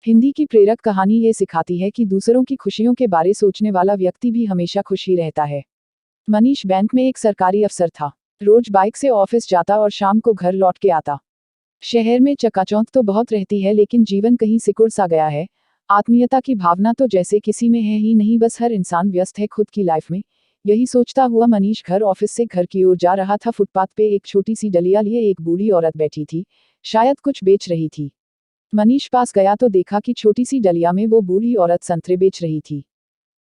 हिंदी की प्रेरक कहानी ये सिखाती है कि दूसरों की खुशियों के बारे सोचने वाला व्यक्ति भी हमेशा खुश ही रहता है। मनीष बैंक में एक सरकारी अफसर था। रोज बाइक से ऑफिस जाता और शाम को घर लौट के आता। शहर में चकाचौंध तो बहुत रहती है, लेकिन जीवन कहीं सिकुड़ सा गया है। आत्मीयता की भावना तो जैसे किसी में है ही नहीं, बस हर इंसान व्यस्त है खुद की लाइफ में। यही सोचता हुआ मनीष घर ऑफिस से घर की ओर जा रहा था। फुटपाथ पे एक छोटी सी डलिया लिए एक बूढ़ी औरत बैठी थी, शायद कुछ बेच रही थी। मनीष पास गया तो देखा कि छोटी सी डलिया में वो बूढ़ी औरत संतरे बेच रही थी।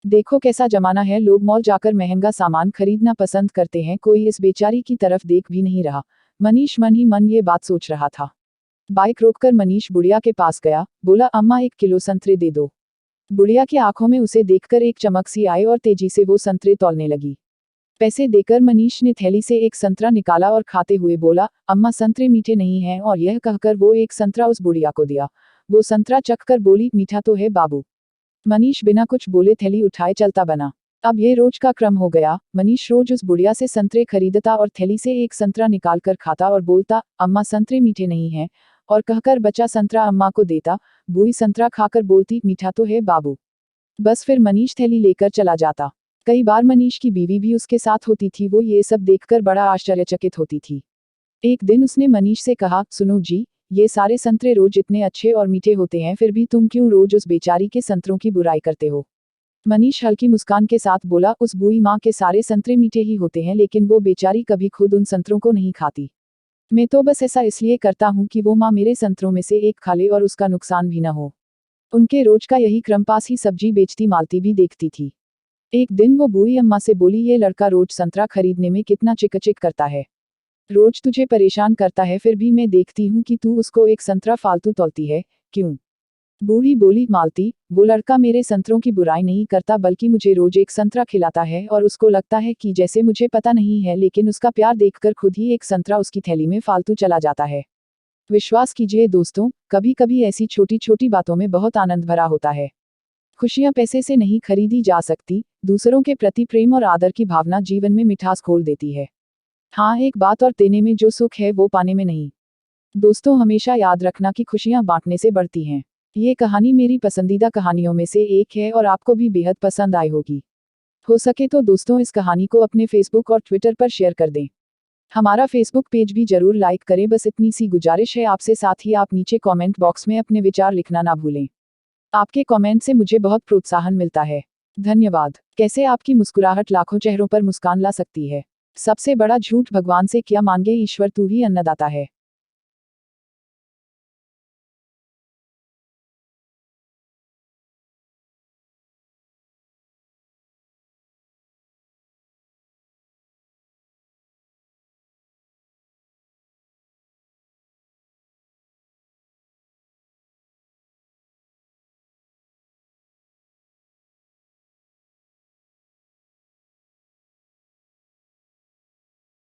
देखो कैसा जमाना है, लोग मॉल जाकर महंगा सामान खरीदना पसंद करते हैं, कोई इस बेचारी की तरफ देख भी नहीं रहा। मनीष मन ही मन ये बात सोच रहा था। बाइक रोककर मनीष बुढ़िया के पास गया, बोला, अम्मा 1 किलो संतरे दे दो। बुढ़िया की आंखों में उसे देखकर एक चमक सी आई और तेजी से वो संतरे तौलने लगी। पैसे देकर मनीष ने थैली से एक संतरा निकाला और खाते हुए बोला, अम्मा संतरे मीठे नहीं हैं, और यह कहकर वो एक संतरा उस बुढ़िया को दिया। वो संतरा चखकर बोली, मीठा तो है बाबू। मनीष बिना कुछ बोले थैली उठाए चलता बना। अब ये रोज का क्रम हो गया। मनीष रोज उस बुढ़िया से संतरे खरीदता और थैली से एक संतरा निकाल कर खाता और बोलता, अम्मा संतरे मीठे नहीं हैं, और कहकर बचा संतरा अम्मा को देता। बूढ़ी संतरा खाकर बोलती, मीठा तो है बाबू। बस फिर मनीष थैली लेकर चला जाता। कई बार मनीष की बीवी भी उसके साथ होती थी, वो ये सब देखकर बड़ा आश्चर्यचकित होती थी। एक दिन उसने मनीष से कहा, सुनो जी, ये सारे संतरे रोज इतने अच्छे और मीठे होते हैं, फिर भी तुम क्यों रोज उस बेचारी के संतरों की बुराई करते हो? मनीष हल्की मुस्कान के साथ बोला, उस बूढ़ी माँ के सारे संतरे मीठे ही होते हैं, लेकिन वो बेचारी कभी खुद उन संतरों को नहीं खाती। मैं तो बस ऐसा इसलिए करता हूँ कि वो माँ मेरे संतरों में से एक खा ले और उसका नुकसान भी न हो। उनके रोज का यही क्रम। पास ही सब्जी बेचती मालती भी देखती थी। एक दिन वो बूढ़ी अम्मा से बोली, ये लड़का रोज संतरा खरीदने में कितना चिकचिक करता है। रोज तुझे परेशान करता है, फिर भी मैं देखती हूँ कि तू उसको एक संतरा फालतू तौलती है, क्यों? बूढ़ी बोली, मालती, वो लड़का मेरे संतरों की बुराई नहीं करता, बल्कि मुझे रोज एक संतरा खिलाता है और उसको लगता है कि जैसे मुझे पता नहीं है, लेकिन उसका प्यार देखकर खुद ही एक संतरा उसकी थैली में फालतू चला जाता है। विश्वास कीजिए दोस्तों, कभी कभी ऐसी छोटी छोटी बातों में बहुत आनंद भरा होता है। खुशियां पैसे से नहीं खरीदी जा सकती। दूसरों के प्रति प्रेम और आदर की भावना जीवन में मिठास खोल देती है। हाँ, एक बात और, देने में जो सुख है वो पाने में नहीं। दोस्तों, हमेशा याद रखना कि खुशियां बांटने से बढ़ती हैं। ये कहानी मेरी पसंदीदा कहानियों में से एक है और आपको भी बेहद पसंद आई होगी। हो सके तो दोस्तों इस कहानी को अपने फेसबुक और ट्विटर पर शेयर कर दें। हमारा फेसबुक पेज भी जरूर लाइक करें। बस इतनी सी गुजारिश है आपसे। साथ ही आप नीचे कमेंट बॉक्स में अपने विचार लिखना ना भूलें। आपके कमेंट से मुझे बहुत प्रोत्साहन मिलता है। धन्यवाद। कैसे आपकी मुस्कुराहट लाखों चेहरों पर मुस्कान ला सकती है। सबसे बड़ा झूठ भगवान से क्या मांगे, ईश्वर तू ही अन्नदाता है।